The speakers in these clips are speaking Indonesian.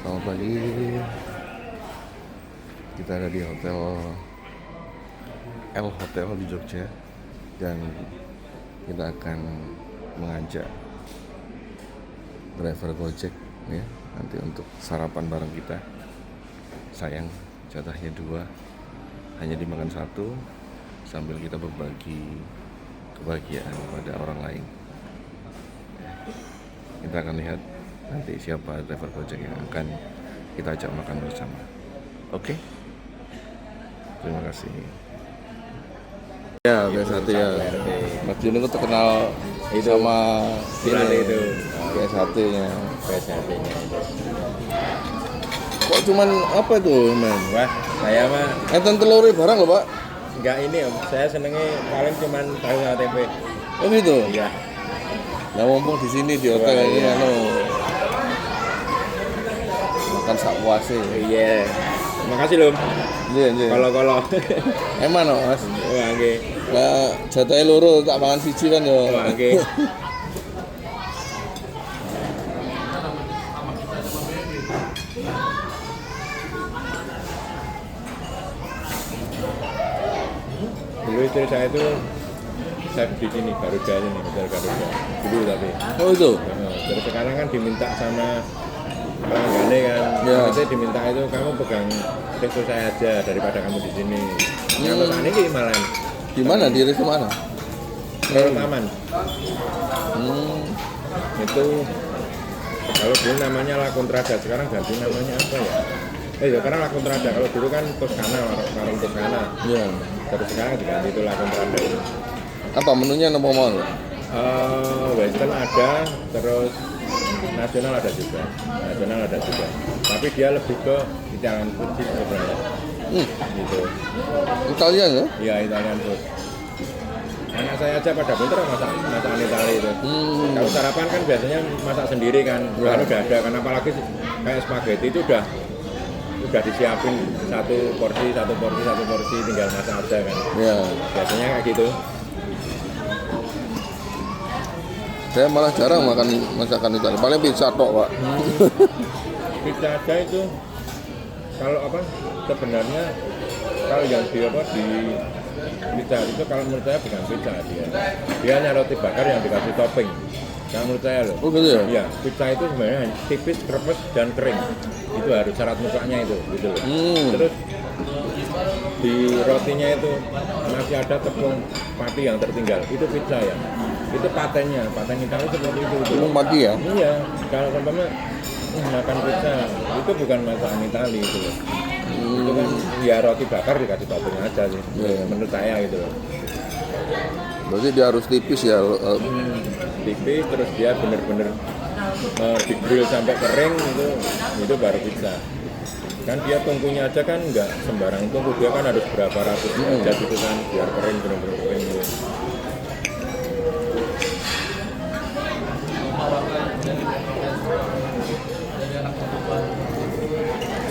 Selamat pagi. Kita ada di hotel L Hotel di Jogja dan kita akan mengajak driver Gojek ya nanti untuk sarapan bareng kita. Sayang jatahnya 2, hanya dimakan 1 sambil kita berbagi kebahagiaan pada orang lain. Kita akan lihat nanti siapa driver Gojek yang akan kita ajak makan bersama. Oke? Terima kasih. Ya, biasa ya. Mas Jun itu terkenal itu sama ini itu. BSHT-nya. BSHT-nya itu. Kok cuman apa itu, men? Wah, saya mah enten telur barang loh, Pak. enggak ini, Om. Saya senengnya paling cuman tahu sama tempe. Oh gitu? Iya. Nah, mumpung di sini di hotel ini makan sak puase. Iya. Makasih loh. Iya. Kalau Emang no, Mas. wah nggih. Lah jatahe loro tak mangan siji kan yo. Wah nggih. Dulu istri saya itu saya di sini Garuda ini, hotel Garuda dulu tapi. Oh itu? Terus sekarang kan diminta sama pelanggannya kan, ya. Maksudnya diminta itu kamu pegang resto saya aja daripada kamu di sini. Kalau mana ini malah? Di mana? Di resto mana? Taman. Itu kalau dulu namanya La Contrada, sekarang ganti namanya apa ya? Ya sekarang La Contrada. Kalau dulu kan Toscana, warung Toscana. Iya. Terus sekarang diganti itu La Contrada itu. Apa menunya nomor mau? Western ada, terus nasional ada juga. Tapi dia lebih ke Italian food sih sebenarnya. Gitu. Italian ya? Iya, Italian food. Anak saya aja pada pinter masakan Italia itu. Kalau sarapan kan biasanya masak sendiri kan, kan udah ada. Kan apalagi kayak spaghetti itu udah disiapin satu porsi, tinggal masak aja kan. Iya. Biasanya kayak gitu. Saya malah jarang makan masakan Italia. Paling pizza tok, Pak. Pizza aja itu kalau apa sebenarnya kalau yang di pizza itu kalau menurut saya bukan pizza dia hanya roti bakar yang dikasih topping. Kalau menurut saya loh. Oh gitu ya? Iya, pizza itu sebenarnya tipis, krepes dan kering. Itu harus syarat mukanya itu gitu loh. Terus di rotinya itu masih ada tepung pati yang tertinggal. Itu pizza ya. Itu paten Italia seperti itu. Tepung pati ya? Iya. Kalau umpamanya makan pizza itu bukan masakan Italia itu loh. Itu kan ya roti bakar dikasih topping aja sih. Menurut saya gitu loh. Berarti dia harus tipis ya? Tipis terus dia bener-bener digrill sampai kering itu baru pizza. Kan dia tungkunya aja kan nggak sembarang tungku, dia kan harus berapa ratus derajat gitu kan biar kering bener-bener kering gitu.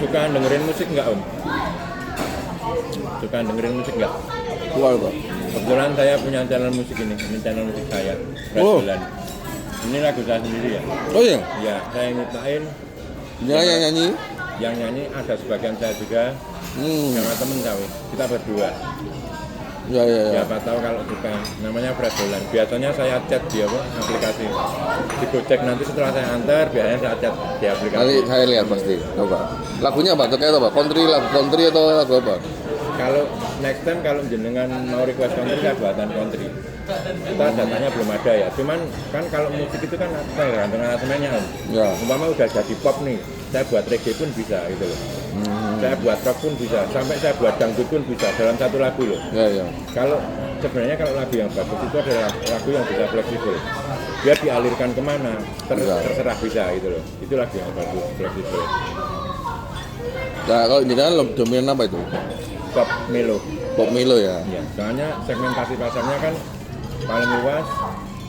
Suka dengerin musik nggak Om? Suka dengerin musik nggak? Keluar, Pak. Kebetulan saya punya channel musik ini channel musik saya. Rasulan. Ini lagu saya sendiri ya. Oh iya? Iya, saya nyiptain. Dia yang nyanyi? Yang nyanyi ada sebagian saya juga. Sama temen kami. Kita berdua. Ya. Siapa tahu kalau suka. Namanya Rasulan. Biasanya saya chat di aplikasi. Di Gojek nanti setelah saya antar, biasanya saya chat di aplikasi. Nanti saya lihat pasti. Coba. Lagunya apa? Terkait apa? Lagu country atau lagu apa? Kalau next time kalau jenengan mau request country, saya buatan country. Kita datanya belum ada ya. Cuman kan kalau musik itu kan tergantung aransemennya Om. Ya. Umpama udah jadi pop nih, saya buat reggae pun bisa gitu loh. Saya buat rock pun bisa, sampai saya buat dangdut pun bisa dalam satu lagu loh. Ya. Kalau sebenarnya kalau lagu yang bagus itu adalah lagu yang bisa fleksibel. Dia dialirkan kemana, terserah bisa gitu loh. Itu lagu yang bagus, fleksibel. Nah, kalau ini kan dominan apa itu? Pop melo. Pop melo ya? Ya, soalnya segmentasi pasarnya kan paling luas,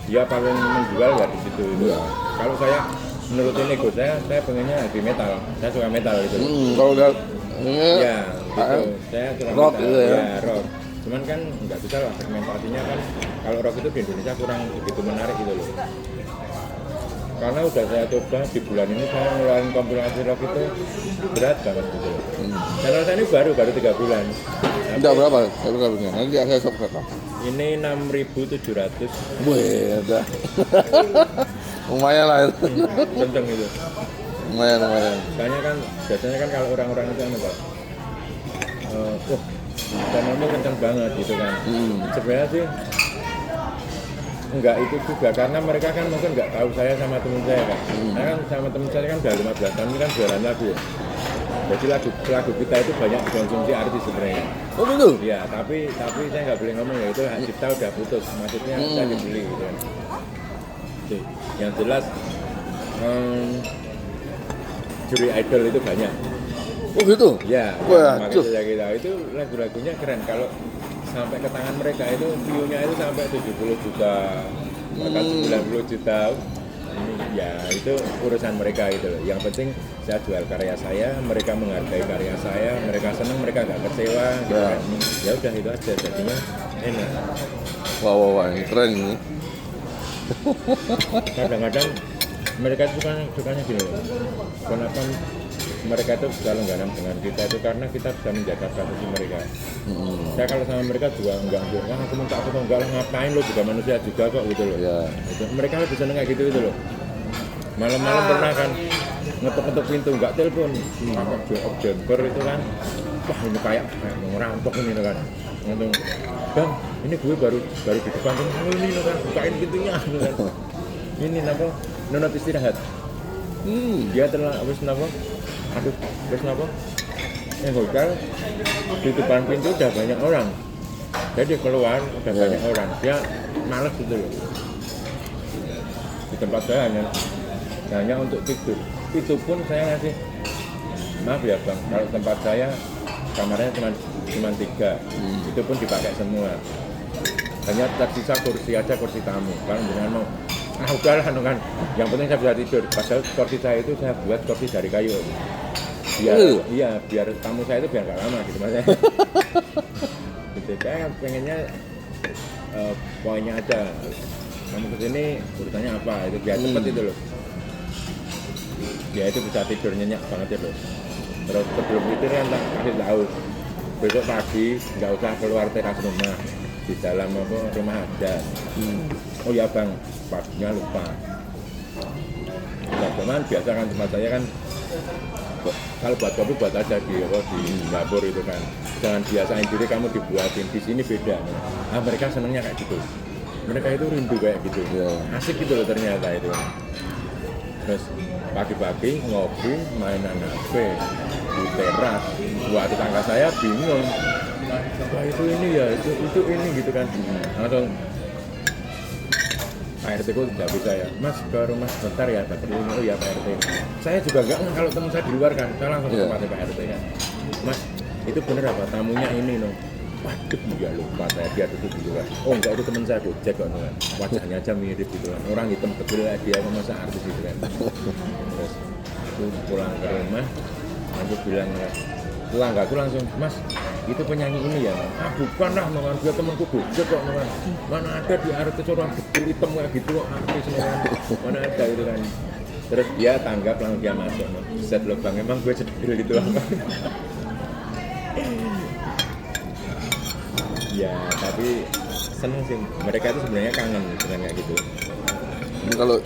dia paling menjual ya di situ. Ya. Kalau saya menurutin ego saya pengennya heavy metal. Saya suka metal gitu. Kalau udah ya, gitu. Saya suka rock metal. gitu ya? Ya, rock. Cuman kan nggak bisa lah segmentasinya kan. Kalau rock itu di Indonesia kurang begitu menarik gitu loh. karena udah saya coba di bulan ini saya ngeluarin kompilasi rock itu berat banget gitu. Channel saya ini baru 3 bulan. Enggak berapa? Berapa? Nanti saya subscribe. Ini 6.700. Wih, ada. Lumayan lah itu. Kenceng itu. Lumayan. Soalnya kan biasanya kan kalau orang-orang itu kan Pak, wah channelnya kenceng banget gitu kan. Sebenarnya sih enggak itu juga karena mereka kan mungkin nggak tahu saya sama teman saya kan. Saya kan sama teman saya kan udah 15 tahun ini kan jualan lagu ya. Jadi lagu kita itu banyak dikonsumsi artis sebenarnya. Oh betul? Iya, tapi saya nggak boleh ngomong ya itu hak cipta udah putus. Maksudnya saya dibeli gitu kan. Oke, yang jelas juri idol itu banyak. Oh gitu? Ya, Wah, makanya saya kira itu lagu-lagunya keren. Kalau sampai ke tangan mereka itu view-nya itu sampai 70 juta, bahkan 90 juta. Ini ya itu urusan mereka itu loh. Yang penting saya jual karya saya, mereka menghargai karya saya, mereka senang, mereka nggak kecewa. Gitu kan. Ya udah itu aja jadinya enak. Wah, ini keren ini. Kadang-kadang mereka itu sukanya gini loh. Kenapa mereka itu selalu langganan dengan kita itu karena kita bisa menjaga privasi mereka. Saya kalau sama mereka juga enggak, wah aku minta aku enggak lah, ngapain lo juga manusia juga kok gitu loh. Ya. Itu, mereka lebih seneng kayak gitu loh. Malam-malam pernah kan ngetok-ngetok pintu enggak telepon, apa jumper itu kan. Wah ini kayak mau ngerampok ini kan. Ngomong, "Bang, ini gue baru di depan ini kan, bukain pintunya." Gitu kan. Ini apa? Nonton istirahat. Dia habis kenapa? Aduh, terus kenapa? Hotel di depan pintu udah banyak orang. Jadi keluar udah banyak orang. Dia malas gitu loh. Di tempat saya hanya untuk tidur. Itu pun saya ngasih, maaf ya Bang, kalau tempat saya kamarnya cuma 3. Itu pun dipakai semua. Hanya tersisa kursi aja, kursi tamu. Kalau dengan mau udah lah kan, yang penting saya bisa tidur. Padahal kursi saya itu saya buat kursi dari kayu. Biar tamu saya itu biar gak lama gitu maksudnya. Gitu. Saya pengennya poinnya aja. Kamu kesini urutannya apa? Itu biar cepet itu loh. Ya itu bisa tidur nyenyak banget itu loh. Terus sebelum itu kan tak kasih tahu. Besok pagi nggak usah keluar teras rumah. Di dalam rumah aja. Oh ya Bang, paginya lupa. Nah, cuman biasa kan tempat saya kan kalau buat kopi buat aja di dapur itu kan. Jangan biasain diri kamu dibuatin. Di sini beda. Nah, mereka senangnya kayak gitu. Mereka itu rindu kayak gitu. Asik gitu loh ternyata itu. Terus pagi-pagi ngopi, mainan HP di teras. Buat tetangga saya bingung. Wah itu ini ya, itu ini gitu kan. Langsung Pak RT kok tidak bisa ya, Mas ke rumah sebentar ya, Pak RT. Oh ya Pak RT. Saya juga enggak kalau teman saya di luar kan, saya langsung ke tempatnya Pak RT kan. Mas, itu bener apa tamunya ini no? Waduh, ya lupa saya dia tutup gitu kan. Oh enggak, itu teman saya Gojek kok kan. Wajahnya aja mirip gitu kan. Orang hitam kecil dia masa artis gitu kan. Terus aku pulang ke rumah, aku bilang tetangga aku langsung, Mas, itu penyanyi ini ya? Ah bukan lah, nomor dia temanku Gojek kok nomor. Mana ada di artis orang kecil hitam kayak gitu kok artis nomor. Mana ada gitu kan. Terus dia tanggap langsung dia masuk. Set lo Bang, emang gue cedil gitu lah. Ya, tapi seneng sih. Mereka itu sebenarnya kangen kayak gitu. Ini kalau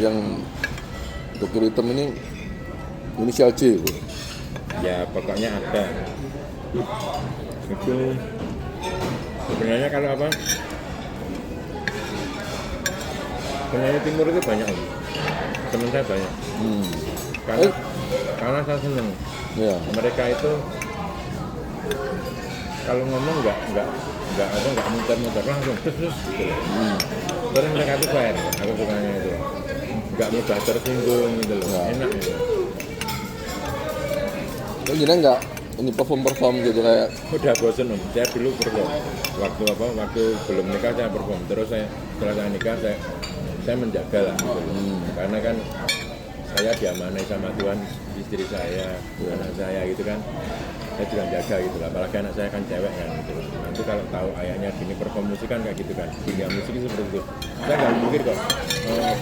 yang Dokter Hitam ini inisial C, Bu. Ya, pokoknya ada. Itu sebenarnya kalau apa? Penyanyi timur itu banyak, teman saya banyak. Karena saya seneng. Ya. Mereka itu kalau ngomong nggak muter-muter langsung terus gitu. Terus mereka itu fair, aku sukanya itu. Nggak mudah tersinggung gitu loh. Ya. Enak gitu. Oh, jadi nggak ini perform gitu kayak udah bosen om. Saya dulu perform waktu belum nikah saya perform, terus setelah saya nikah saya menjaga lah gitu. Karena kan saya diamanai sama Tuhan, istri saya, anak saya gitu kan, saya juga jaga gitu lah, apalagi anak saya kan cewek kan gitu. Nanti kalau tahu ayahnya gini perform musik kan kayak gitu kan, dunia musik itu seperti itu. Saya nggak mikir kok,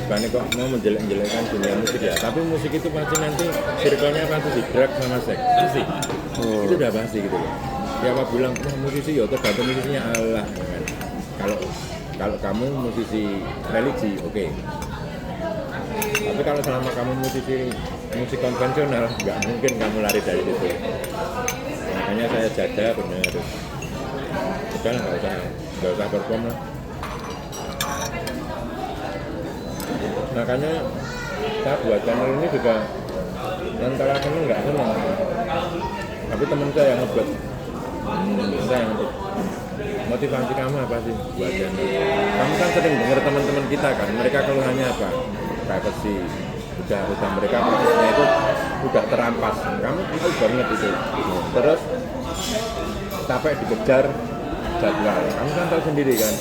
bukannya kok mau menjelek-jelekkan dunia musik ya, tapi musik itu pasti nanti circle-nya pasti di drug sama seks, pasti. Itu udah pasti gitu loh. Siapa bilang, wah musisi ya tergantung musisinya, Allah kan. Kalau kamu musisi religi, oke. Tapi kalau selama kamu musik konvensional, nggak mungkin kamu lari dari situ. Makanya saya jaga benar. Udah nggak usah perform lah. Makanya saya buat channel ini juga antara seneng nggak seneng. Tapi teman saya yang ngebuat, saya yang ngebuat. Motivasi kamu apa sih buat channel? Kamu kan sering dengar teman-teman kita kan, mereka keluhannya apa? Privacy, udah mereka privacy itu udah terampas. Kamu itu banget itu. Terus capek dikejar jadwal. Kamu kan tahu sendiri kan,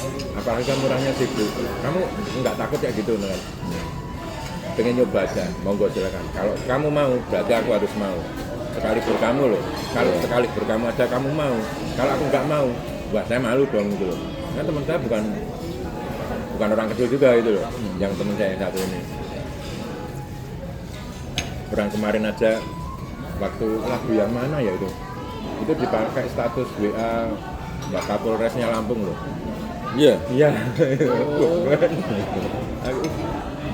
apalagi kamu orangnya sibuk. Kamu nggak takut ya gitu kan? Pengen nyoba aja, monggo silakan. Kalau kamu mau, berarti aku harus mau. Sekali berkamu loh. Kalau sekali berkamu aja kamu mau. Kalau aku nggak mau, wah saya malu dong gitu loh. Nah teman saya bukan orang kecil juga gitu loh, yang teman saya yang satu ini. Orang kemarin aja waktu lagu yang mana ya itu dipakai status WA ya Kapolresnya Lampung loh. Iya. Iya. Aku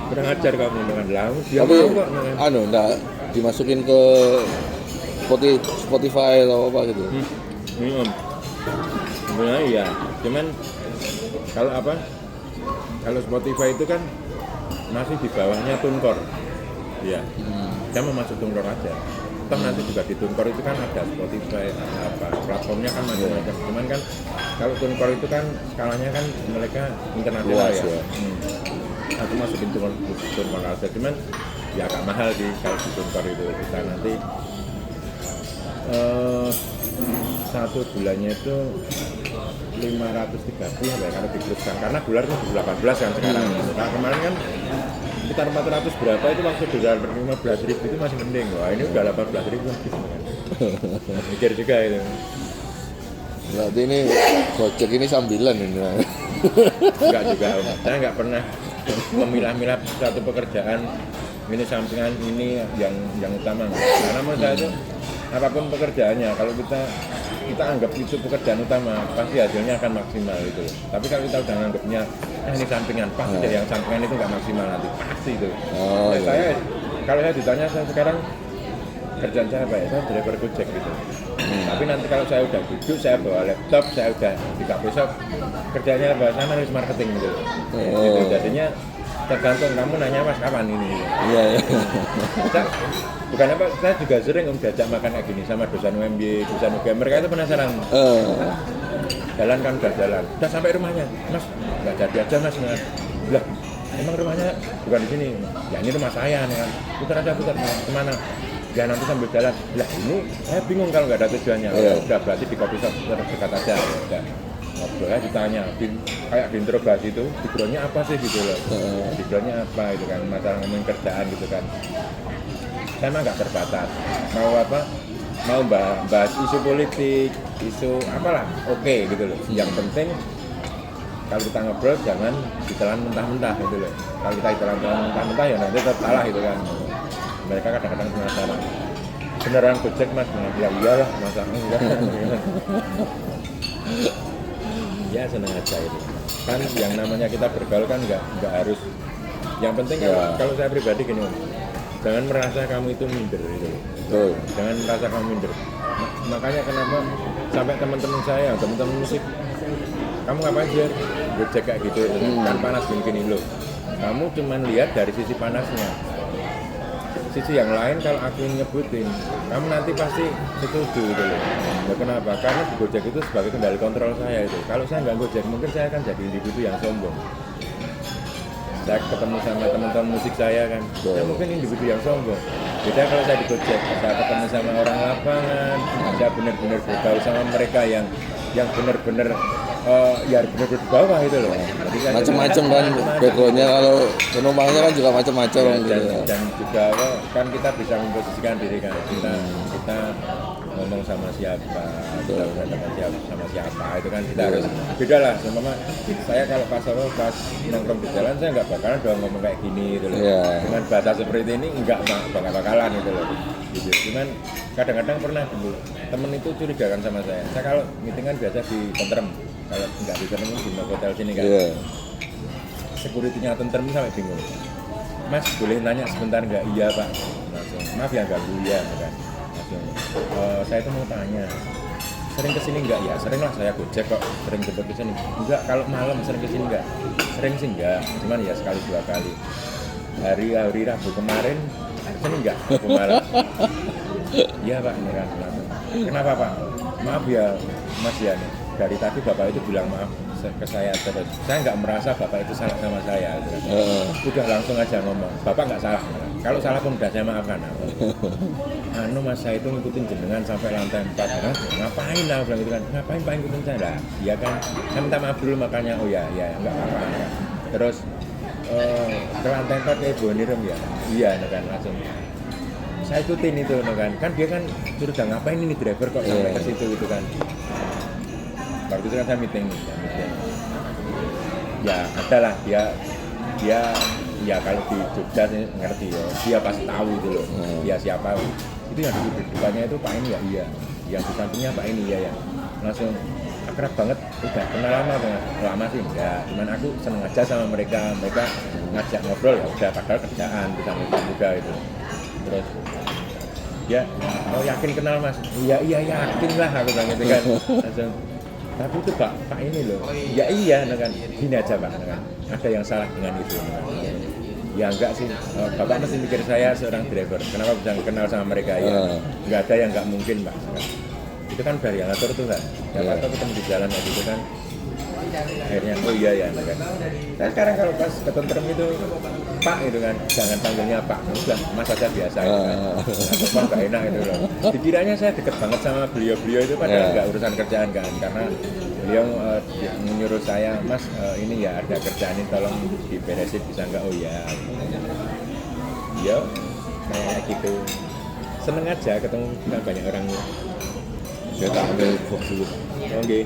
kurang ajar kamu dengan lagu. Dia Tapi mau kok dengan enggak dimasukin ke Spotify atau apa gitu. Sebenarnya iya, cuman kalau Spotify itu kan masih di bawahnya TuneCore, ya. Saya mau masuk TuneCore aja. Toh nanti juga di TuneCore itu kan ada Spotify, apa platformnya kan macam-macam. Cuman kan kalau TuneCore itu kan skalanya kan mereka internasional ya. Aku masukin TuneCore aja, cuman ya agak mahal sih kalau di TuneCore itu. Kita nanti satu bulannya itu 530 ya kalau digrupkan, karena dolar itu 18 kan sekarang. Nah kemarin kan sekitar 400 berapa itu waktu dolar 15.000 itu masih mending. Wah ini udah 18.000 gitu kan. Mikir juga itu. Berarti ini Gojek ini sambilan ini. Enggak juga Om. Saya nggak pernah memilah-milah satu pekerjaan ini sampingan ini yang utama. Karena menurut saya itu apapun pekerjaannya, kalau kita anggap itu pekerjaan utama, pasti hasilnya akan maksimal gitu. Tapi kalau kita udah nganggapnya ini sampingan, pasti dari yang sampingan itu nggak maksimal nanti, pasti itu. Saya kalau saya ditanya saya sekarang kerjaan saya apa ya? Saya driver Gojek gitu. Tapi nanti kalau saya udah duduk, saya bawa laptop, saya udah di cafe shop, kerjanya apa? Saya nulis marketing gitu. Gitu. Jadinya tergantung kamu nanya mas kapan ini. Iya. Bukan apa, saya juga sering diajak makan kayak gini sama dosen UMY, dosen UGM, mereka itu penasaran. Jalan kan udah jalan, udah sampai rumahnya, mas nggak jadi aja mas. Lah, emang rumahnya bukan di sini, ya ini rumah saya nih kan. Putar kemana? Ya nanti sambil jalan. Lah ini saya bingung kalau nggak ada tujuannya. Udah berarti di kopi shop terdekat aja. Udah ngobrol ya, ditanya, kayak diinterogasi itu, backgroundnya apa sih gitu loh. Backgroundnya apa gitu kan, masalah ngomongin kerjaan gitu kan. Saya emang nggak terbatas, mau bahas isu politik, isu apalah, oke gitu loh. Yang penting kalau kita ngobrol jangan ditelan mentah-mentah gitu loh. Kalau kita ditelan mentah-mentah ya nanti tetap salah gitu kan. Mereka kadang-kadang penasaran, beneran Gojek mas? Ya iyalah, masa enggak? Ya senang aja itu. Kan yang namanya kita bergaul kan nggak harus. Yang penting kalau saya pribadi gini, jangan merasa kamu itu minder gitu. Jangan merasa kamu minder. Makanya kenapa sampai teman-teman saya, teman-teman musik, kamu ngapain sih Gojek kayak gitu? Kan panas gini loh. Kamu cuma lihat dari sisi panasnya. Sisi yang lain kalau aku nyebutin, kamu nanti pasti setuju gitu loh. Ya, kenapa? Karena di Gojek itu sebagai kendali kontrol saya itu. Kalau saya nggak Gojek, mungkin saya akan jadi individu yang sombong. Saya ketemu sama teman-teman musik saya kan, saya mungkin individu yang sombong. Beda kalau saya di Gojek, saya ketemu sama orang lapangan, saya benar-benar bergaul sama mereka yang benar-benar ya benar-benar di bawah itu loh. Jadi kan Macam-macam kan backgroundnya, kalau penumpangnya kan juga macam-macam ya, gitu. dan juga kan kita bisa memposisikan diri kan, kita ngomong sama siapa, kita berhadapan sama siapa, itu kan kita harus beda lah. Sama saya kalau pas nongkrong di jalan, saya nggak bakalan dong ngomong kayak gini gitu loh. Dengan bahasa seperti ini nggak bakalan gitu loh. Gitu. Cuman kadang-kadang pernah dulu temen itu curigakan sama saya kalau meeting kan biasa di tentrem, kalau nggak di tentrem di hotel sini kan. Security-nya tentrem sampai bingung, Mas boleh nanya sebentar nggak? Iya Pak. Langsung maaf ya ganggu ya kan. Langsung saya tuh mau tanya, sering kesini nggak? Ya sering lah, saya Gojek kok, sering jemput kesini. Enggak, kalau malam sering kesini nggak? Sering sih enggak, cuman ya sekali dua kali. Hari Rabu kemarin sini nggak? Rabu malam. Iya Pak, ini kan. Kenapa Pak? Maaf ya Mas ya, dari tadi Bapak itu bilang maaf ke saya terus. Saya nggak merasa Bapak itu salah sama saya. Udah langsung aja ngomong, Bapak nggak salah. Kalau salah pun udah saya maafkan. Mas saya itu ngikutin jenengan sampai lantai 4. Ngapain lah bilang gitu kan? Ngapain Pak ngikutin saya? Lah, iya kan. Saya minta maaf dulu makanya. Oh ya, nggak apa-apa. Terus ke lantai 4 kayak Bu Nirum ya. Iya kan langsung. Saya ikutin itu kan dia kan sudah ngapain ini driver kok sampai ke situ gitu kan. Waktu itu kan saya meeting. Ya ada lah dia ya kalau di Jogja sih ngerti ya, dia pasti tahu itu loh. Dia siapa itu yang di depannya itu Pak ini ya, iya, yang di sampingnya Pak ini ya, langsung akrab banget. Udah kenal lama sih enggak, cuman aku seneng aja sama mereka ngajak ngobrol ya udah, padahal kerjaan bisa juga itu. Terus ya yakin kenal Mas? Iya yakin lah aku bilang gitu kan. Langsung, tapi itu Pak ini loh. Ya iya kan, gini aja Pak kan. Ada yang salah dengan itu kan. Ya enggak sih, Bapak mesti mikir saya seorang driver, kenapa bisa kenal sama mereka ya? Enggak ada yang enggak mungkin Pak. Itu kan dari yang atur tuh kan, yang atur ketemu di jalan kayak gitu kan. Akhirnya oh iya ya kan. Nah sekarang kalau pas ketentrem itu Pak itu kan, jangan panggilnya Pak, udah Mas aja biasa gitu kan. Nah, nggak enak itu loh. Dikiranya saya deket banget sama beliau itu, padahal nggak urusan kerjaan kan, karena beliau menyuruh saya, Mas ini ya ada kerjaan ini tolong diberesin bisa nggak? Oh ya, iya kayak gitu. Seneng aja ketemu banyak orang. Ya tak ambil box dulu. Oke.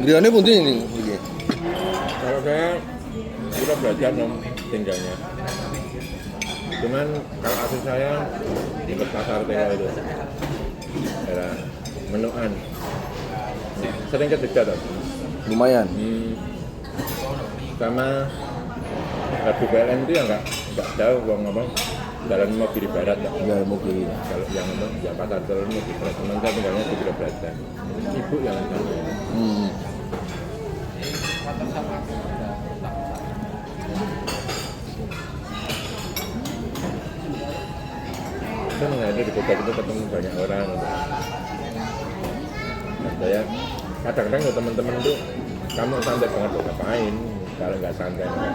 Grione pun ini. Kalau saya sudah belajar tinggalnya. Cuman kalau asli saya dekat pasar Tengah itu, daerah Menuan. Sering ke Jogja tuh. Lumayan. Sama Radu PLN itu ya nggak jauh, ngomong jalan mau kiri barat lah. Ya mungkin. Kalau yang ngomong ya pasar Tengah mau kiri barat, teman saya tinggalnya di Kira Belanda. Ibu yang sama. Saya mengalir di kota itu ketemu banyak orang. Dan saya kadang-kadang teman-teman itu, kamu santai banget loh, ngapain kalau nggak santai kan?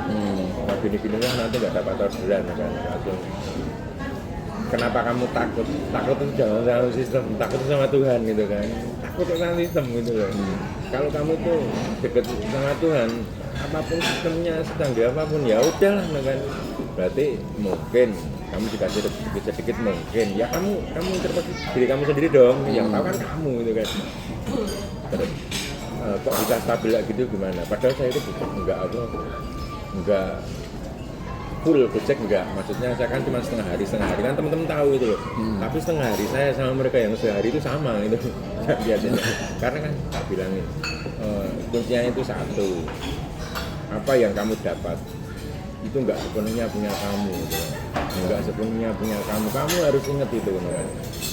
Nah gini-gini lah nanti nggak dapat orderan kan? Langsung, kenapa kamu takut? Takut itu jangan sama sistem, takut sama Tuhan gitu kan? Takut sama sistem gitu loh. Kalau kamu tuh deket sama Tuhan, apapun sistemnya, secanggih apapun ya udahlah kan? Berarti mungkin kamu dikasih sedikit mungkin ya kamu interpretasi diri kamu sendiri dong, yang tahu kan kamu gitu kan. Terus kok bisa stabil gitu gimana, padahal saya itu enggak full Gojek, enggak, maksudnya saya kan cuma setengah hari kan teman-teman tahu itu loh. Tapi setengah hari saya sama mereka yang sehari itu sama itu biasanya, karena kan tak bilangin kuncinya itu satu, apa yang kamu dapat itu enggak sepenuhnya punya kamu gitu. Enggak sepenuhnya punya kamu harus ingat itu kan.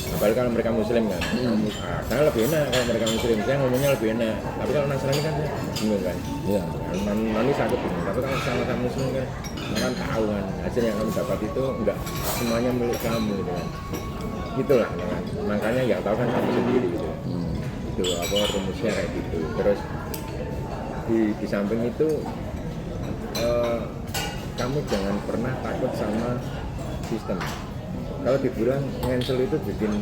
Apalagi kalau mereka muslim kan, karena lebih enak kalau mereka muslim, saya ngomongnya lebih enak. Tapi kalau Nasrani kan bingung kan, Iya. Nani sakit bingung. Tapi kalau sama muslim kan, kan tahu kan hasil yang kamu dapat itu enggak semuanya milik kamu gitu kan. Itulah kan. Makanya yang tahu kan kamu sendiri gitu. Itu apa rumusnya kayak gitu. Terus di samping itu kamu jangan pernah takut sama sistem. Kalau dibilang cancel itu bikin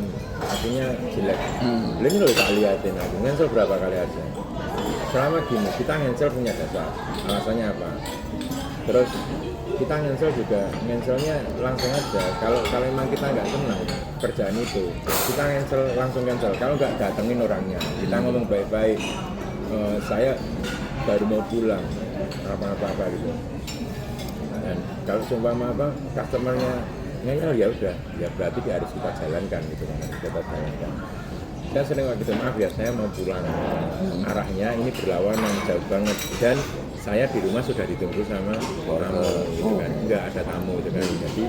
artinya jelek. Ini loh tak liatin aku, cancel berapa kali aja. Selama gini, kita cancel punya dasar. Alasannya apa? Terus kita cancel juga, cancelnya langsung aja. Kalau memang kita nggak senang kerjaan itu, kita langsung cancel. Kalau nggak datengin orangnya, kita ngomong baik-baik. Saya baru mau pulang, apa gitu. Dan kalau seumpama apa, customernya ya udah, ya berarti harus kita jalankan gitu kan, kita jalankan. Saya sering waktu itu, maaf ya saya mau pulang, arahnya ini berlawanan jauh banget, dan saya di rumah sudah ditunggu sama tamu gitu kan, nggak ada tamu gitu kan, jadi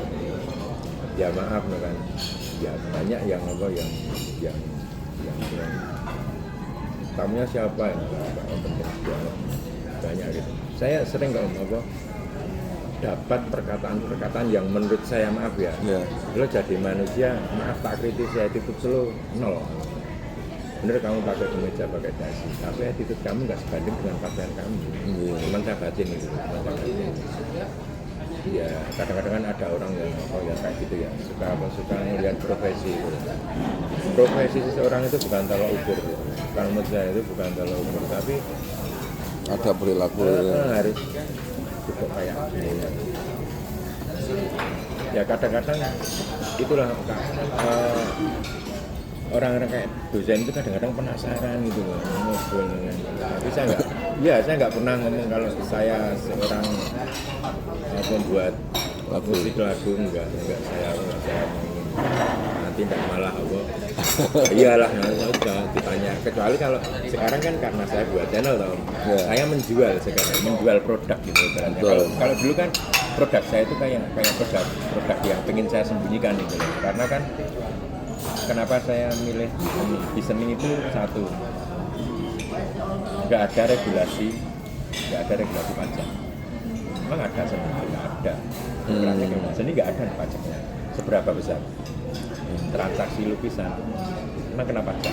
ya maaf kan, ya banyak yang tamunya siapa ya, banyak gitu. Saya sering nggak dapat perkataan yang menurut saya maaf ya, lo jadi manusia, maaf tak kritis ya, attitude lo nol. Bener kamu pakai kemeja, pakai dasi, tapi attitude kamu nggak sebanding dengan pakaian kamu. Cuman saya batin gitu, ya kadang-kadang kan ada orang yang kayak gitu ya, suka melihat profesi gitu. Profesi seseorang itu bukan tolak ukur, kalau menurut saya itu bukan tolak ukur, tapi ada perilaku harus cukup kayak gini. Ya kadang-kadang itulah orang-orang kayak dosen itu kadang-kadang penasaran gitu loh, ngobrol. Tapi saya nggak pernah ngomong kalau saya seorang membuat musik lagu, enggak saya nanti tidak malah apa. Iyalah, udah ditanya. Kecuali kalau sekarang kan karena saya buat channel tau, saya menjual sekarang, menjual produk gitu. Kalau dulu kan produk saya itu kayak produk yang pengen saya sembunyikan gitu. Karena kan kenapa saya milih di seni itu satu, nggak ada regulasi pajak. Memang ada seni, nggak ada. Seni nggak ada pajaknya. Seberapa besar? Transaksi lukisan, emang kena pajak?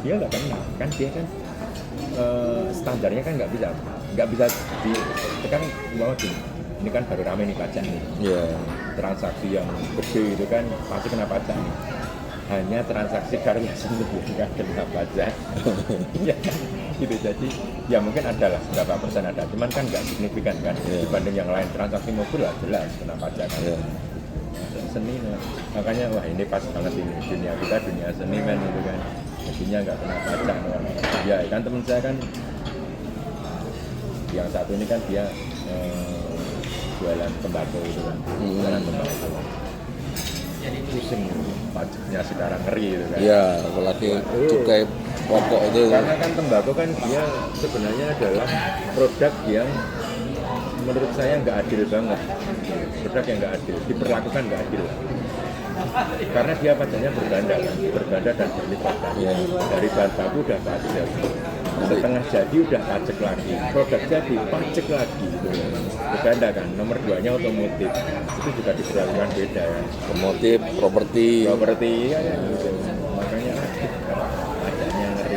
Dia nggak kena, kan dia kan standarnya kan nggak bisa ditekan bawah gini. Ini kan baru rame nih pajak nih. Transaksi yang gede itu kan pasti kena pajak nih. Hanya transaksi karya seni yang kena pajak. Ya gitu, jadi ya mungkin ada lah berapa persen ada, cuman kan nggak signifikan kan dibanding yang lain. Transaksi mobil lah jelas kena pajak kan. Seni, makanya wah ini pas banget ini dunia kita, dunia seni men gitu kan, jadinya nggak kena pajak. Ya kan teman saya kan yang satu ini kan dia jualan tembakau itu kan, jualan tembakau, pusing pajaknya sekarang, ngeri gitu kan. Iya, apalagi cukai pokok itu. Karena kan tembakau kan dia sebenarnya adalah produk yang menurut saya nggak adil banget, produk yang nggak adil, diperlakukan nggak adil. Karena dia pajaknya berganda dan berlipat. Dari bahan baku udah pajak, setengah jadi udah pajak lagi, produk jadi pajak lagi gitu. Berganda kan, nomor 2-nya otomotif, itu juga diperlakukan beda ya. Otomotif, properti ya gitu. Makanya pajaknya ngeri.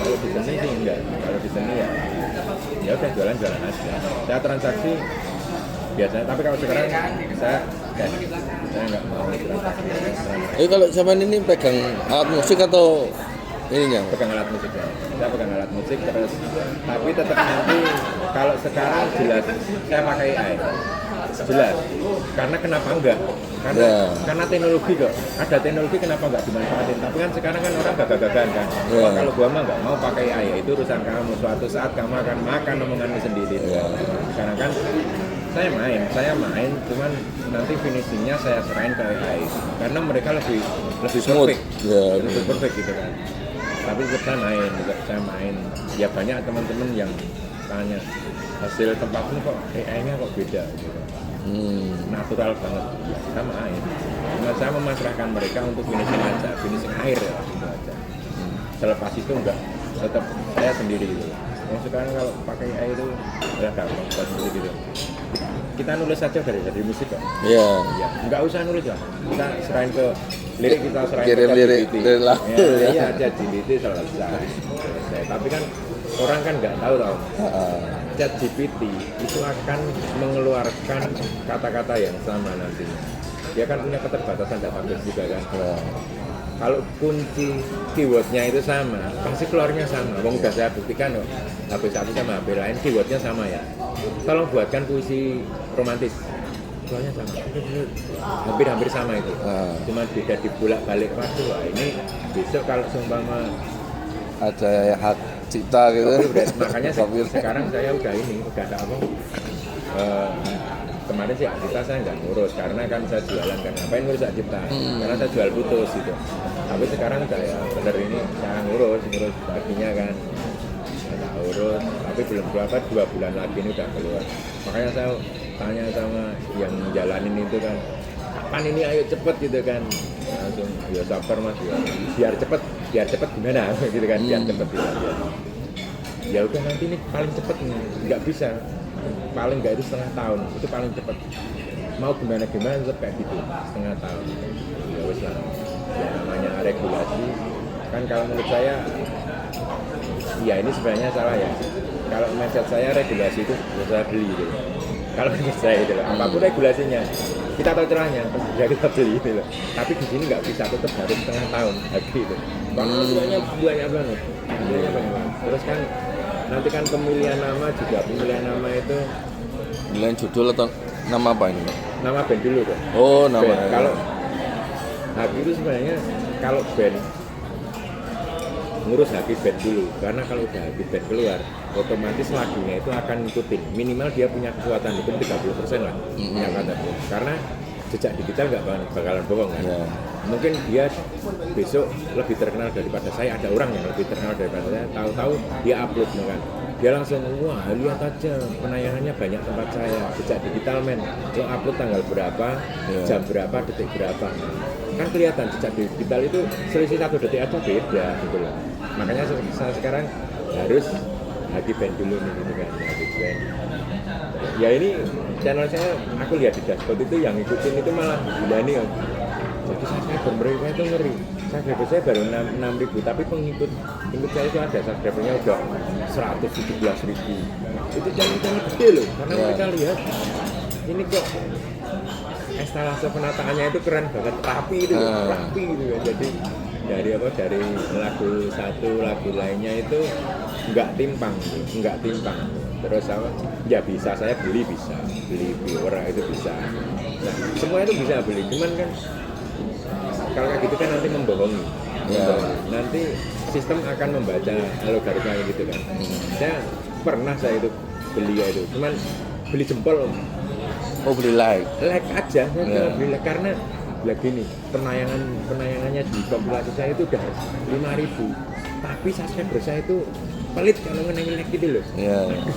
Kalau di seni sih enggak, kalau di seni ya udah jualan aja. Saya transaksi biasanya, tapi kalau sekarang saya nggak mau transaksi. Kalau zaman ini pegang alat musik atau ininya? Pegang alat musik ya. Saya pegang alat musik terus, tapi tetap nanti kalau sekarang jelas saya pakai AI. jelas. Karena kenapa enggak? Karena teknologi kok. Ada teknologi kenapa enggak dimanfaatin? Tapi kan sekarang kan orang gagah-gagahan kan. Wah, kalau gua mah enggak mau pakai AI, ya itu urusan kamu. Suatu saat kamu akan makan omonganmu sendiri. Sekarang kan saya main, cuman nanti finishingnya saya serahin ke AI. Karena mereka lebih perfect, lebih perfect gitu kan. Tapi tetap saya main. Ya banyak teman-teman yang tanya hasil tempatmu kok AI-nya kok beda gitu. Natural banget ya, kita main. Cuma saya memasrahkan mereka untuk finishing air ya gitu aja. Selepas itu enggak, tetap saya sendiri gitu. Yang sekarang kalau pakai AI itu udah gampang buat nulis gitu. Kita nulis saja dari musik kok. Iya. Enggak usah nulis lah. Kita serahin ke lirik, kita serahin ke lirik dari lagu. Iya, ChatGPT selesai. Tapi kan orang kan nggak tahu. ChatGPT itu akan mengeluarkan kata-kata yang sama nantinya. Dia kan punya keterbatasan database juga kan. Kalau kunci keywordnya itu sama, pasti keluarnya sama. Wong udah saya buktikan loh, HP satu sama HP lain keywordnya sama ya. Tolong buatkan puisi romantis, keluarnya sama. Hampir sama itu. Cuma beda dibolak-balik waktu. Wah ini besok kalau seumpama ada hak cipta gitu. Makanya sekarang saya udah ada apa? Kemarin sih cipta saya nggak ngurus karena kan saya jualan kan, ngapain ngurus cipta? Karena saya jual putus gitu. Tapi sekarang udah ya bener ini saya ngurus baginya kan, saya urus. Tapi belum berapa 2 bulan lagi ini udah keluar. Makanya saya tanya sama yang jalanin itu kan, kapan ini ayo cepet gitu kan? Langsung ya sabar mas ya. Biar cepet gimana gitu kan? Biar cepet gitu. Ya udah nanti ini paling cepet nih, nggak bisa. Paling nggak itu setengah tahun, itu paling cepat. Mau gimana tetap kayak gitu, setengah tahun. Ya wes lah, ya namanya regulasi. Kan kalau menurut saya, ya ini sebenarnya salah ya. Kalau mindset saya regulasi itu saya beli gitu. Kalau menurut saya itu loh, apapun regulasinya, kita tahu celahnya, ya kita beli gitu loh. Tapi di sini nggak bisa, tetap harus setengah tahun lagi itu. Karena banyak banget. Terus kan nanti kan pemilihan nama itu pemilihan judul atau nama apa ini? Nama band dulu kok. Oh, nama. Kalau hak itu sebenarnya kalau band ngurus hak band dulu, karena kalau udah hak band keluar, otomatis lagunya itu akan ngikutin. Minimal dia punya kekuatan hukum 30% lah yang kata. Karena jejak digital nggak bakalan bohong kan. Mungkin dia besok lebih terkenal daripada saya, ada orang yang lebih terkenal daripada saya, tahu-tahu dia upload kan, dia langsung wah lihat aja penayangannya banyak tempat saya, jejak digital men, lo upload tanggal berapa, jam berapa, detik berapa, kan kelihatan jejak digital itu selisih 1 detik aja beda gitu loh. Makanya saya sekarang harus lagi band dulu nih gitu kan, lagi band. Ya ini channel saya, aku lihat di dashboard itu yang ngikutin itu malah gila nih. Jadi subscriber mereka itu ngeri. Subscriber saya baru 6.000, tapi pengikut saya itu ada subscribernya udah 117.000. Itu channel gede loh, karena mereka lihat ini kok instalasi penataannya itu keren banget, rapi itu ya. Jadi dari lagu satu lagu lainnya itu nggak timpang. Terus ya bisa saya beli viewer itu bisa. Nah, semua itu bisa beli, cuman kan kalau kayak gitu kan nanti membohongi. Nanti sistem akan membaca algoritmanya gitu kan. Saya itu beli itu, cuman beli jempol. Oh, beli like aja, saya beli like karena begini, penayangannya di populasi saya itu udah 5.000, tapi subscriber saya itu pelit kalau ngenengin like gitu loh.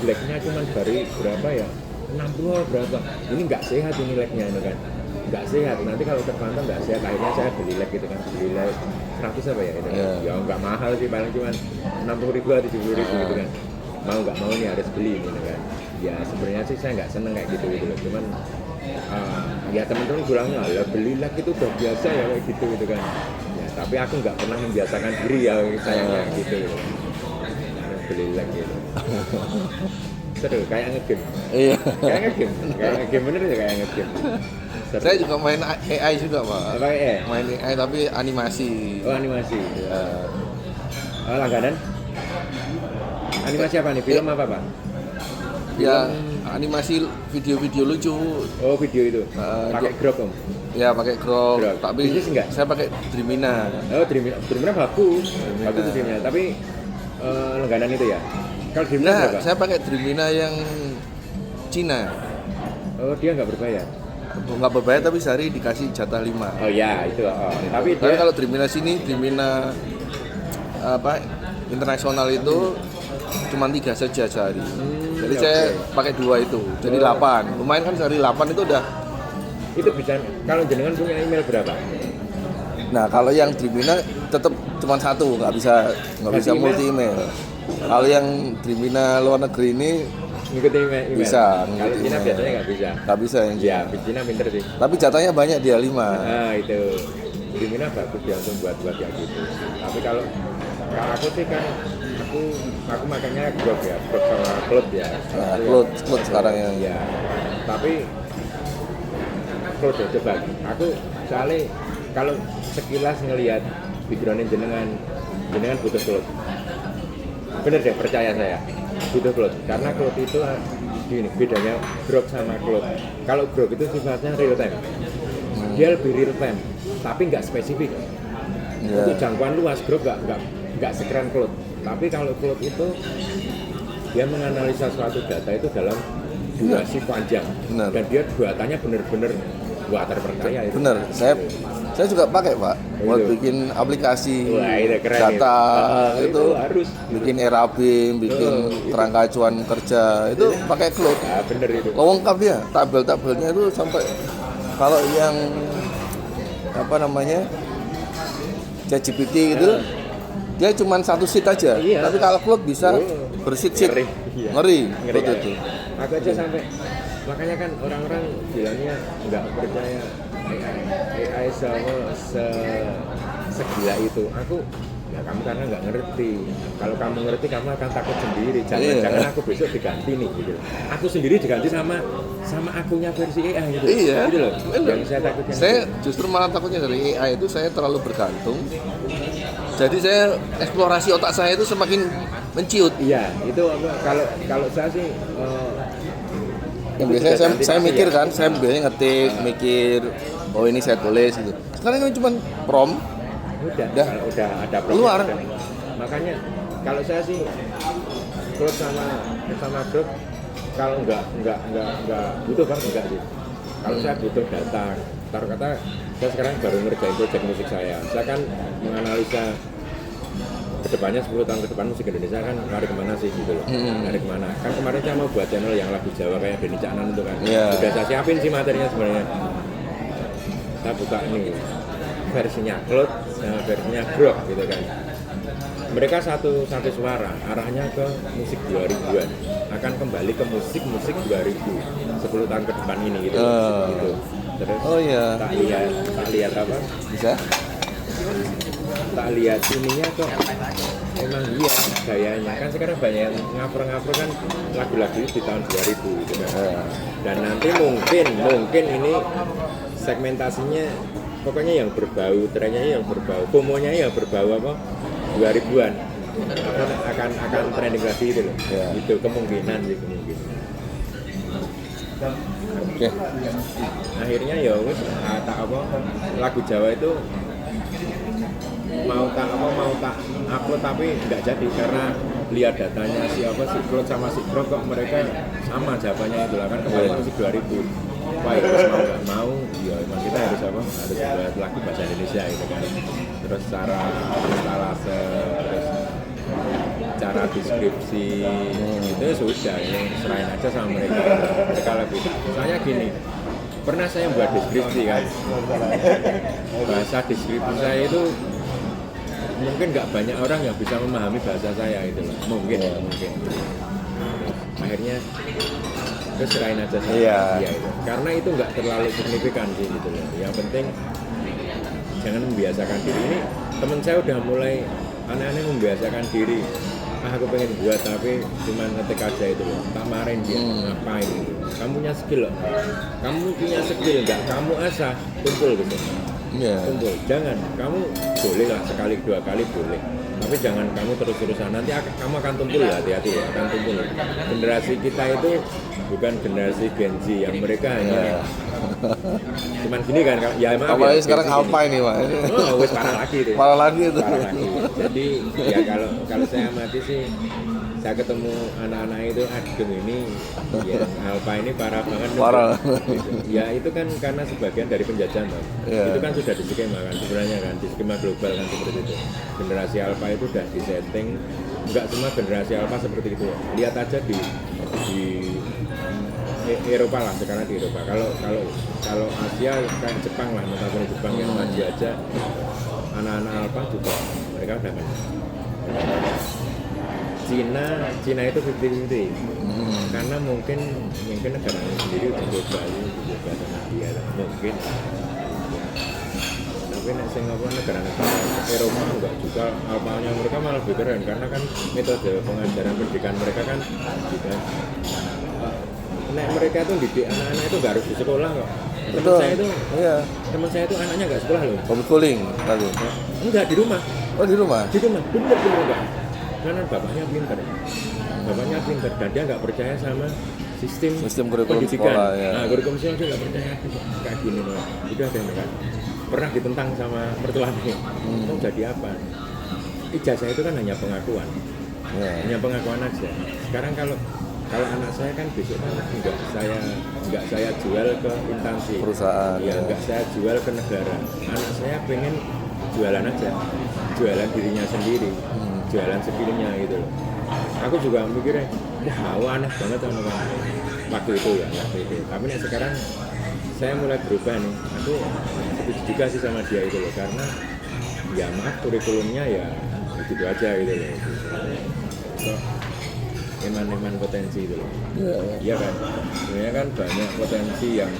Like-nya cuma baru berapa ya, 60 berapa, ini nggak sehat ini like-nya itu kan, nggak sehat. Nanti kalau terpantau nggak sehat, akhirnya saya beli like gitu kan, beli like 100 apa ya itu ya nggak mahal sih, paling cuma 60.000 atau 70.000 gitu kan. Mau nggak mau nih harus beli gitu kan. Ya sebenarnya sih saya nggak seneng kayak gitu loh, cuman ya teman-teman bilangnya lah beli like itu udah biasa ya kayak gitu kan ya, tapi aku nggak pernah membiasakan diri ya saya kayak gitu beli like gitu. Seru kayak ngegame. Iya. Kayak ngegame bener ya, kayak ngegame. Saya juga main AI juga Pak. Apa AI? Main AI tapi animasi. Oh animasi. Langganan? Animasi apa nih? Film apa Pak? Ya animasi video-video lucu. Oh video itu, pakai Grok om? Ya pakai Grok, Grok. tapi Bisnis enggak? saya pakai Dreamina. Oh Dreamina bagus, bagus tuh Dreamina. Tapi langganan itu ya? Kalau Dreamina Nah, berapa? saya pakai Dreamina yang Cina. Oh dia nggak berbayar? Nggak berbayar tapi sehari dikasih jatah 5. Oh ya itu. Tapi Tapi dia kalau Dreamina sini, Dreamina apa internasional itu cuma 3 saja sehari. Jadi oke. saya pakai 2 itu, jadi 8. Lumayan kan sehari 8 itu udah. itu bisa. Kalau jenengan punya email berapa? Nah kalau yang Dreamina tetap cuma 1, nggak bisa Ganti email? multi email. Kalau yang Dreamina luar negeri ini Ngikutin email? Bisa, Kalau ngikutin Cina email. biasanya nggak bisa. nggak bisa yang Ya, Cina. Cina pinter sih. Tapi jatahnya banyak dia 5. Nah itu Dreamina bagus dia langsung buat kayak gitu. Tapi kalau aku sih kan aku makanya Grok ya, Grok sama Cloud ya. Nah, Itu Cloud sekarang yang ya. Tapi Cloud ya coba. Aku soalnya kalau sekilas ngelihat background jenengan butuh Cloud. Bener deh, percaya saya butuh Cloud. Karena Cloud itu gini, bedanya Grok sama Cloud. Kalau Grok itu sifatnya real time. Dia lebih real time, tapi nggak spesifik. Ya. Untuk jangkauan luas, Grok nggak sekeren Cloud. Tapi kalau Cloud itu dia menganalisa suatu data itu dalam durasi panjang. Benar. Dan dia datanya benar-benar wah terpercaya itu. Bener, saya juga pakai Pak buat Itu. bikin aplikasi Wah, itu keren data itu harus bikin Erabim, bikin kerangka acuan kerja itu pakai Cloud. nah, bener itu. Lengkap dia, tabel-tabelnya itu sampai kalau yang apa namanya ChatGPT gitu dia cuma 1 sheet aja, Iya. tapi kalau Cloud bisa Oh, bersit-sit, ngeri. Iya. ngeri, Ngeri Cloud kan? itu. Aku aja sampai makanya kan orang-orang bilangnya nggak percaya AI segila itu. Aku ya kamu karena nggak ngerti. Kalau kamu ngerti kamu akan takut sendiri. Jangan aku besok diganti nih gitu. Aku sendiri diganti sama akunya versi AI gitu. Iya, Gitu loh. bener. Yang saya takutkan. Saya justru malah takutnya dari AI itu saya terlalu bergantung. Jadi saya eksplorasi otak saya itu semakin menciut. Iya, itu kalau saya sih Yang itu biasanya sudah ganti saya nasi mikir ya. kan, saya biasanya ngetik, mikir, oh ini saya tulis gitu. Sekarang ini cuma prompt, udah Dah. kalau udah ada Keluar. udah. Makanya kalau saya sih Grok sama Grok kalau nggak butuh kan enggak sih. Kalau saya butuh data, taruh kata saya sekarang baru ngerjain project musik saya kan menganalisa kedepannya 10 tahun ke depan musik Indonesia kan lari kemana sih gitu loh. Lari kemana, kan kemarin saya mau buat channel yang lagu Jawa kayak Denny Caknan itu kan. Iya. Udah saya siapin sih materinya sebenarnya. Saya buka nih versinya Cloud sama versinya Grok gitu kan. Mereka satu suara, arahnya ke musik 2000-an. Akan kembali ke musik 2000 10 tahun ke depan ini gitu. Gitu. Terus oh iya, tak lihat apa? bisa. Tak lihat ininya kok emang iya gayanya kan sekarang banyak yang ngaper kan lagu-lagu di tahun 2000 gitu kan. Dan nanti mungkin ini segmentasinya pokoknya yang berbau, trennya yang berbau, komonya yang berbau apa 2000-an akan trending lagi gitu loh. Ya. Itu kemungkinan sih kemungkinan. Oke, Akhirnya ya wis tak apa lagu Jawa itu mau tak upload tapi nggak jadi karena lihat datanya siapa si Cloud sama si Grok kok mereka sama jawabannya itu lah kan kemarin musik 2000. Wah ya mau nggak mau ya emang kita harus buat lagu bahasa Indonesia gitu kan. Terus cara instalase, terus cara deskripsi itu sudah ini serahin aja sama mereka lebih. Soalnya gini, pernah saya buat deskripsi kan, bahasa deskripsi saya itu mungkin nggak banyak orang yang bisa memahami bahasa saya itu loh. Mungkin. Akhirnya terus serahin aja sama dia itu. Karena itu nggak terlalu signifikan sih gitu loh. Yang penting jangan membiasakan diri. Ini teman saya udah mulai aneh-aneh membiasakan diri. Aku pengen buat tapi cuma ngetik aja itu loh. Tak marahin dia ngapain gitu. Kamu punya skill loh. Kamu punya skill nggak? Kamu asah tumpul gitu. iya. Tumpul. Jangan. Kamu boleh lah sekali 2 kali boleh. Tapi jangan kamu terus-terusan. Nanti kamu akan tumpul ya, hati-hati ya. Akan tumpul. Generasi kita itu bukan generasi Gen Z yang mereka hanya Ya. cuman gini kan, ya maaf Apalagi ya, sekarang Gen Z gini. Alpine nih Pak. Oh, wes parah lagi itu. Parah lagi itu. Parah lagi. Jadi ya kalau saya amati sih, saya ketemu anak-anak itu aduh ini ya Alpha ini parah banget. Parah. Ya itu kan karena sebagian dari penjajahan Bang. Iya. Itu kan sudah diskemakan sebenarnya kan, di skema global kan seperti itu. Generasi Alpha itu sudah disetting, enggak semua generasi Alpha seperti itu. Lihat aja di Eropa lah, sekarang di Eropa. Kalau Asia kayak Jepang lah, notabene Jepang yang maju aja, anak-anak Alpha juga mereka udah kan. Cina itu 50-50 karena mungkin negaranya sendiri udah coba sama dia mungkin, tapi nek sing apa negara-negara Eropa enggak juga alpanya mereka malah lebih keren karena kan metode pengajaran pendidikan mereka kan juga nek mereka tuh didik anak-anak itu nggak harus di sekolah kok. Betul. Iya. Teman saya itu anaknya nggak sekolah loh. Homeschooling tadi. Enggak, di rumah. Oh di rumah. Bener enggak. Karena bapaknya pintar dan dia nggak percaya sama sistem kurikulum pendidikan. sekolah ya. Nah, kurikulum sekolah dia nggak percaya kayak gini loh. Udah deh kan. Pernah ditentang sama mertuanya. Mau jadi apa? Ijazah itu kan hanya pengakuan. Ya. Hanya pengakuan aja. Sekarang kalau anak saya kan besok kan nggak saya jual ke instansi Perusahaan. ya, nggak saya jual ke negara. Anak saya pengen jualan aja, jualan dirinya sendiri, jualan skillnya gitu loh. Aku juga mikirnya, wah aneh banget anak waktu itu. Tapi nih sekarang saya mulai berubah nih. Aku setuju juga sih sama dia itu loh, karena ya maaf kurikulumnya ya begitu aja gitu loh. So, eman potensi itu loh. Iya kan, sebenarnya kan banyak potensi yang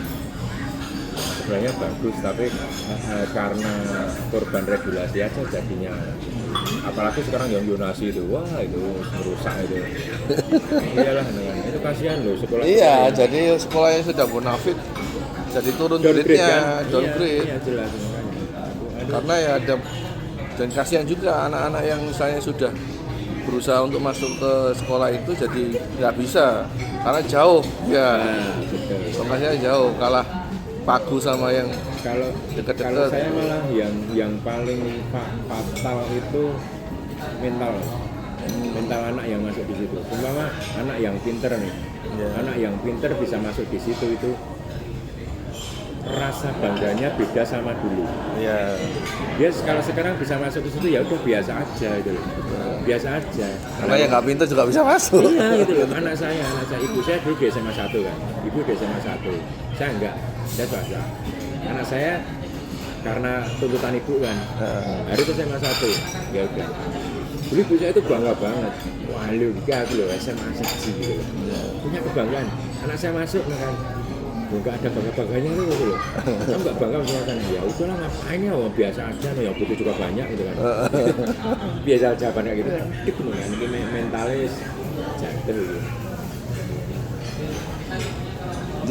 sebenarnya bagus, tapi karena korban regulasi aja jadinya. Apalagi sekarang yang Yunasi itu, wah itu merusak itu. Iyalah, itu kasihan loh sekolah. Iya, jadi sekolahnya sudah bonafit, jadi turun grade-nya, kan? downgrade. Iya jelas makanya. Karena ya ada, dan kasihan juga anak-anak yang misalnya sudah berusaha untuk masuk ke sekolah itu jadi nggak bisa karena jauh ya, Betul. lokasinya jauh, kalah pagu sama yang Kalau dekat-dekat. saya malah yang paling fatal itu mental anak yang masuk di situ. Umpama anak yang pinter nih, anak yang pinter bisa masuk di situ itu rasa bangganya beda sama dulu. Ya, Dia kalau sekarang bisa masuk ke situ ya udah biasa aja gitu loh. Biasa aja. karena yang nggak pintar juga bisa masuk. Iya gitu loh. Anak saya, ibu saya dulu di SMA 1 kan. Ibu di SMA 1. Saya enggak, saya swasta. Anak saya karena tuntutan ibu kan. Hari itu SMA 1. Ya udah. Dulu ibu saya itu bangga banget. Wah, lu aku loh SMA 1 gitu loh. Punya kebanggaan. Anak saya masuk kan. Enggak ada bangga-bangganya gitu loh. Kamu enggak bangga misalkan, ya udahlah ngapain ya, biasa aja, yang butuh juga banyak gitu kan. Biasa aja banyak gitu. Itu loh kan, ini mentalis jatuh gitu.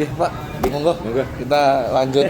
Jih Pak, monggo Monggo. kita lanjut.